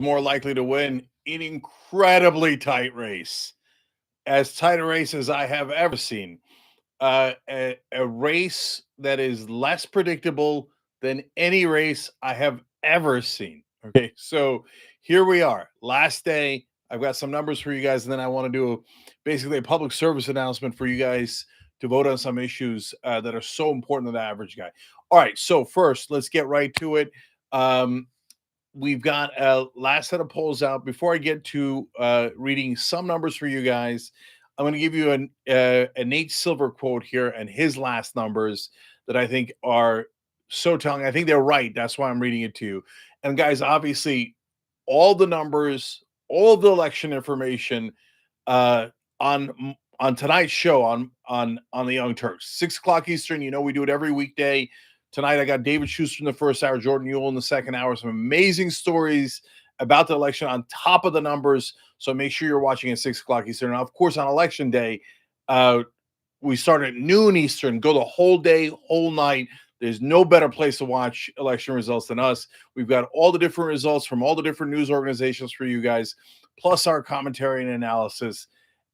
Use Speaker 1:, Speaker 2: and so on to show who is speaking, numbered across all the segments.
Speaker 1: more likely to win an incredibly tight race, as tight a race as I have ever seen. A race that is less predictable than any race I have ever seen. Okay, so here we are, last day. I've got some numbers for you guys, and then I want to do basically a public service announcement for you guys to vote on some issues that are so important to the average guy. All right, so first, let's get right to it. Um, we've got a last set of polls out. Before I get to reading some numbers for you guys, I'm going to give you a Nate Silver quote here and his last numbers that I think are so telling. I think they're right. That's why I'm reading it to you. And guys, obviously, all the numbers, all the election information uh, on tonight's show on the Young Turks, 6 o'clock Eastern. You know we do it every weekday. Tonight I got David Schuster in the first hour, Jordan Ewell in the second hour. Some amazing stories about the election on top of the numbers. So make sure you're watching at 6 o'clock Eastern. Now, of course, on election day, uh, we start at noon Eastern, go the whole day, whole night. There's no better place to watch election results than us. We've got all the different results from all the different news organizations for you guys, plus our commentary and analysis,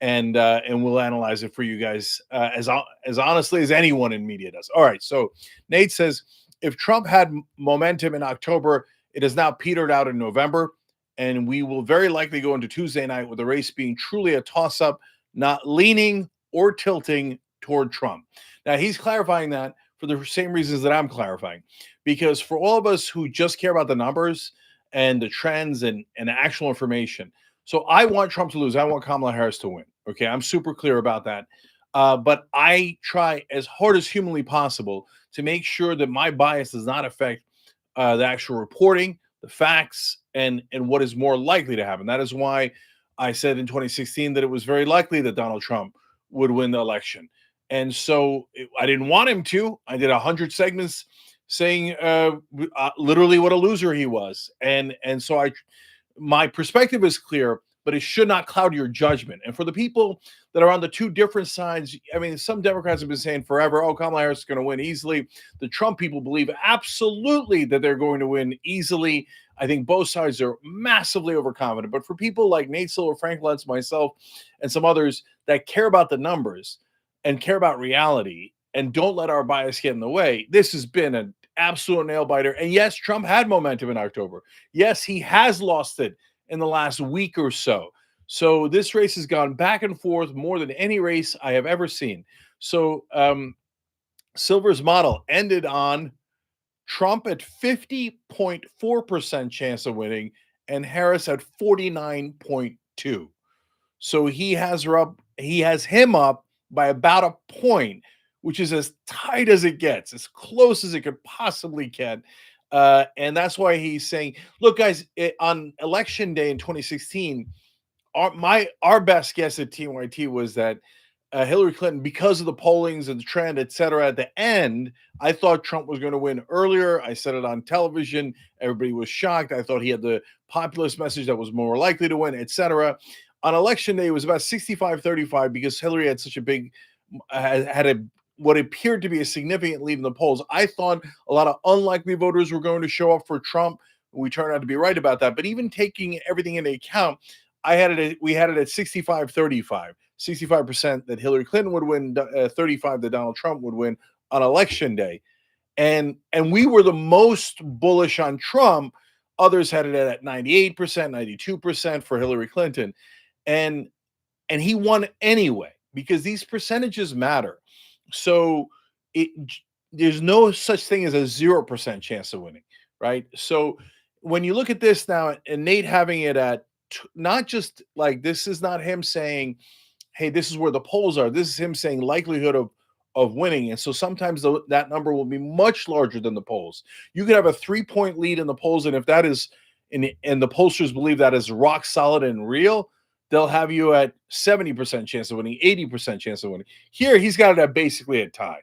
Speaker 1: and we'll analyze it for you guys as honestly as anyone in media does. All right, so Nate says if Trump had momentum in October, it has now petered out in November, and we will very likely go into Tuesday night with the race being truly a toss-up, not leaning or tilting toward Trump. Now he's clarifying that for the same reasons that I'm clarifying, because for all of us who just care about the numbers and the trends and actual information. So I want Trump to lose. I want Kamala Harris to win. Okay, I'm super clear about that. But I try as hard as humanly possible to make sure that my bias does not affect the actual reporting, the facts, and what is more likely to happen. That is why I said in 2016 that it was very likely that Donald Trump would win the election. And so I didn't want him to. I did 100 segments saying literally what a loser he was. And so my perspective is clear, but it should not cloud your judgment. And for the people that are on the two different sides, I mean, some Democrats have been saying forever, oh, Kamala Harris is going to win easily. The Trump people believe absolutely that they're going to win easily. I think both sides are massively overconfident. But for people like Nate Silver, Frank Luntz, myself, and some others that care about the numbers and care about reality and don't let our bias get in the way, this has been an absolute nail biter. And yes, Trump had momentum in October. Yes, he has lost it in the last week or so. So this race has gone back and forth more than any race I have ever seen. So Silver's model ended on Trump at 50.4% chance of winning and Harris at 49.2. So he has him up by about a point, which is as tight as it gets, as close as it could possibly get. And that's why he's saying, look, guys, on election day in 2016, our best guess at TYT was that Hillary Clinton, because of the pollings and the trend, et cetera, at the end, I thought Trump was going to win earlier. I said it on television. Everybody was shocked. I thought he had the populist message that was more likely to win, et cetera. On election day, it was about 65-35 because Hillary had such a big, had a what appeared to be a significant lead in the polls. I thought a lot of unlikely voters were going to show up for Trump. We turned out to be right about that. But even taking everything into account, we had it at 65-35. 65% that Hillary Clinton would win, 35 that Donald Trump would win on election day. And we were the most bullish on Trump. Others had it at 98%, 92% for Hillary Clinton. And he won anyway because these percentages matter. So there's no such thing as a 0% chance of winning, right? So when you look at this now, and Nate having it at not just like, this is not him saying, hey, this is where the polls are. This is him saying likelihood of winning. And so sometimes that number will be much larger than the polls. You could have a 3-point lead in the polls, and if that is, and the pollsters believe that is rock solid and real, they'll have you at 70% chance of winning, 80% chance of winning. Here, he's got it at basically a tie.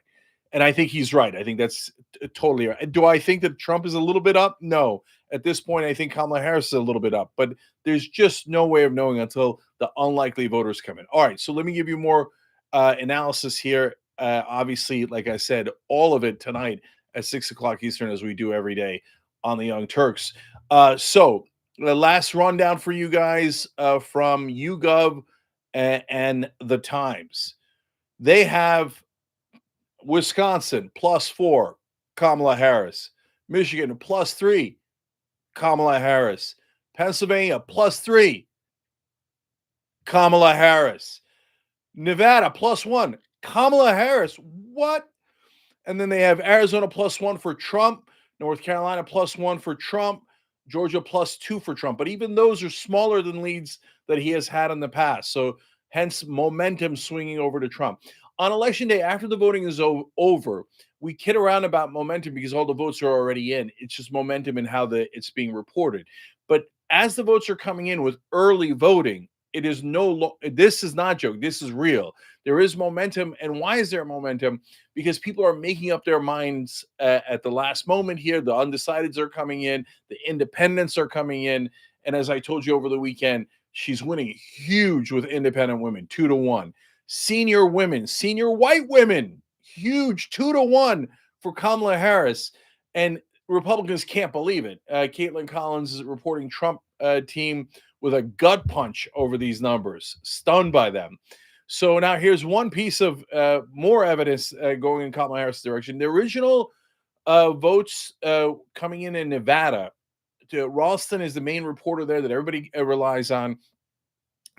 Speaker 1: And I think he's right. I think that's totally right. Do I think that Trump is a little bit up? No. At this point, I think Kamala Harris is a little bit up. But there's just no way of knowing until the unlikely voters come in. All right, so let me give you more analysis here. Obviously, like I said, all of it tonight at 6 o'clock Eastern, as we do every day on the Young Turks. So The last rundown for you guys from YouGov and the Times. They have Wisconsin +4, Kamala Harris. Michigan +3, Kamala Harris. Pennsylvania +3, Kamala Harris. Nevada +1, Kamala Harris. What? And then they have Arizona +1 for Trump, North Carolina +1 for Trump, Georgia +2 for Trump. But even those are smaller than leads that he has had in the past. So hence momentum swinging over to Trump. On election day, after the voting is over, we kid around about momentum because all the votes are already in. It's just momentum in how it's being reported. But as the votes are coming in with early voting, it is this is not joke. This is real. There is momentum. And why is there momentum? Because people are making up their minds at the last moment here. The undecideds are coming in, the independents are coming in. And as I told you over the weekend, she's winning huge with independent women, 2-1. Senior women, senior white women, huge 2-1 for Kamala Harris. And Republicans can't believe it. Caitlin Collins is reporting Trump team with a gut punch over these numbers, stunned by them. So now here's one piece of more evidence going in Kamala Harris' direction. The original votes coming in Nevada, Ralston is the main reporter there that everybody relies on.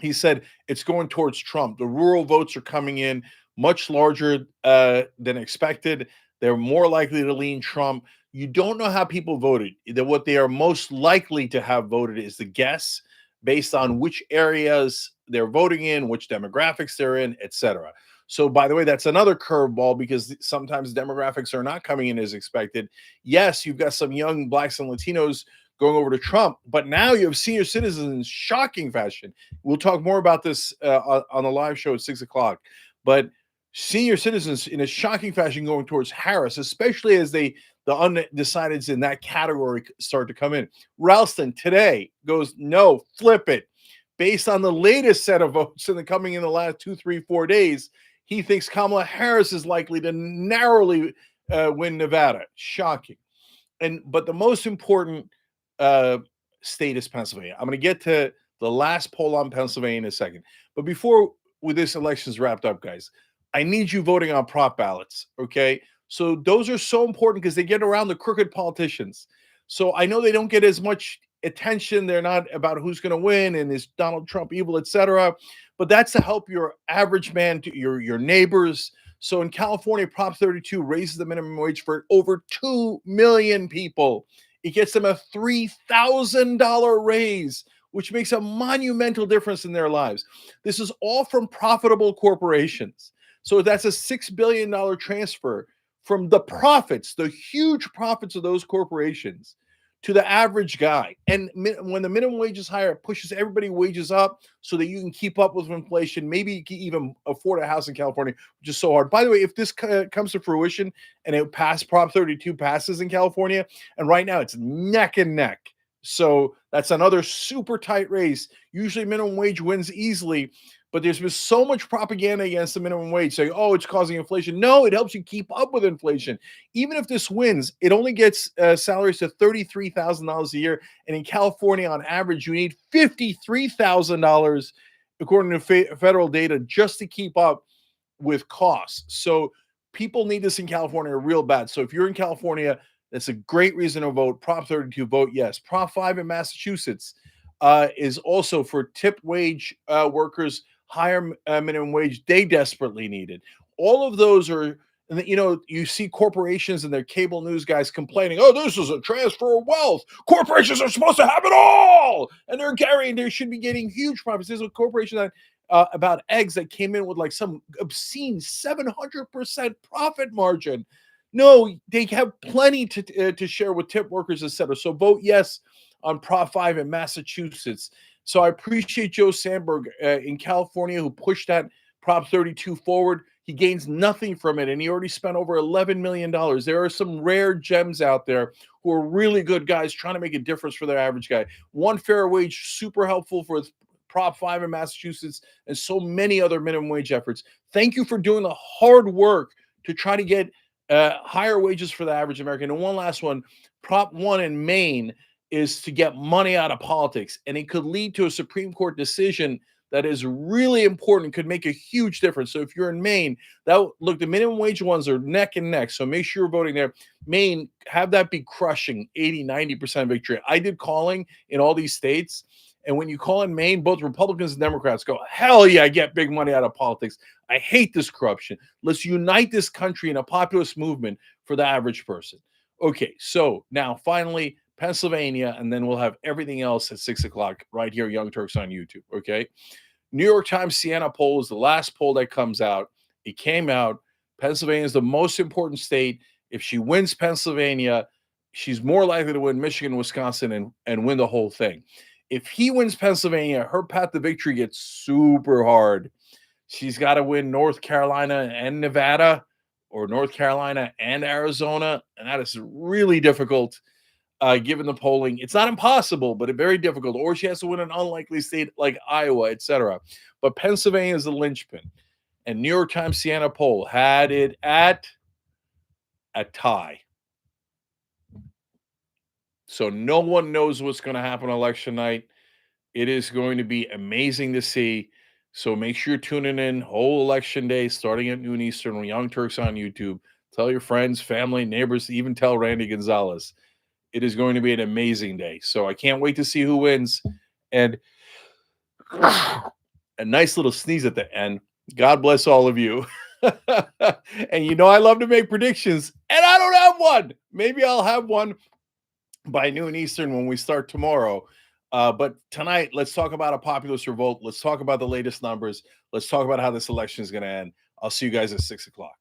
Speaker 1: He said it's going towards Trump. The rural votes are coming in much larger than expected. They're more likely to lean Trump. You don't know how people voted. What they are most likely to have voted is the guess based on which areas they're voting in, which demographics they're in, etc. So, by the way, that's another curveball because sometimes demographics are not coming in as expected. Yes, you've got some young blacks and Latinos going over to Trump, but now you have senior citizens in shocking fashion. We'll talk more about this on the live show at 6 o'clock. But senior citizens in a shocking fashion going towards Harris, especially as the undecideds in that category start to come in. Ralston today goes, no, flip it. Based on the latest set of votes coming in the last 2, 3, 4 days, he thinks Kamala Harris is likely to narrowly win Nevada. Shocking. But the most important state is Pennsylvania. I'm going to get to the last poll on Pennsylvania in a second. But before this election is wrapped up, guys, I need you voting on prop ballots, okay? So those are so important because they get around the crooked politicians. So I know they don't get as much attention. They're not about who's going to win and is Donald Trump evil, etc. But that's to help your average man, to your neighbors. So in California, Prop 32 raises the minimum wage for over 2 million people. It gets them a $3,000 raise, which makes a monumental difference in their lives. This is all from profitable corporations. So that's a $6 billion transfer from the profits, the huge profits of those corporations, to the average guy. And when the minimum wage is higher, it pushes everybody's wages up so that you can keep up with inflation. Maybe you can even afford a house in California, which is so hard. By the way, if this comes to fruition and it Prop 32 passes in California, and right now it's neck and neck. So that's another super tight race. Usually minimum wage wins easily, but there's been so much propaganda against the minimum wage saying, oh, it's causing inflation. No, it helps you keep up with inflation. Even if this wins, it only gets salaries to $33,000 a year. And in California, on average, you need $53,000, according to federal data, just to keep up with costs. So people need this in California real bad. So if you're in California, that's a great reason to vote. Prop 32, vote yes. Prop 5 in Massachusetts is also for tip wage workers, higher minimum wage. They desperately need it. All of those are, you see corporations and their cable news guys complaining, oh, this is a transfer of wealth. Corporations are supposed to have it all. And they should be getting huge profits. There's a corporation that about eggs that came in with like some obscene 700% profit margin. No, they have plenty to share with tip workers, etc. So vote yes on Prop 5 in Massachusetts. So I appreciate Joe Sandberg in California who pushed that Prop 32 forward. He gains nothing from it, and he already spent over $11 million. There are some rare gems out there who are really good guys trying to make a difference for their average guy. One fair wage, super helpful for Prop 5 in Massachusetts, and so many other minimum wage efforts. Thank you for doing the hard work to try to get higher wages for the average American. And one last one, Prop 1 in Maine is to get money out of politics, and it could lead to a Supreme Court decision that is really important, could make a huge difference. So if you're in Maine, look, the minimum wage ones are neck and neck. So make sure you're voting there. Maine, have that be crushing 80-90% victory. I did calling in all these states. And when you call in Maine, both Republicans and Democrats go, hell yeah, I get big money out of politics. I hate this corruption. Let's unite this country in a populist movement for the average person. Okay, so now finally, Pennsylvania, and then we'll have everything else at 6 o'clock right here, Young Turks on YouTube. Okay. New York Times Siena poll is the last poll that comes out. It came out. Pennsylvania is the most important state. If she wins Pennsylvania, she's more likely to win Michigan, Wisconsin, and win the whole thing. If he wins Pennsylvania, her path to victory gets super hard. She's got to win North Carolina and Nevada, or North Carolina and Arizona, and that is really difficult. Given the polling, it's not impossible, but very difficult. Or she has to win an unlikely state like Iowa, etc. But Pennsylvania is the linchpin. And New York Times Siena poll had it at a tie. So no one knows what's going to happen on election night. It is going to be amazing to see. So make sure you're tuning in whole election day, starting at noon Eastern, with Young Turks on YouTube. Tell your friends, family, neighbors, even tell Randy Gonzalez. It is going to be an amazing day. So I can't wait to see who wins. And a nice little sneeze at the end. God bless all of you. And you know I love to make predictions, and I don't have one. Maybe I'll have one by noon Eastern when we start tomorrow. But tonight, let's talk about a populist revolt. Let's talk about the latest numbers. Let's talk about how this election is going to end. I'll see you guys at 6 o'clock.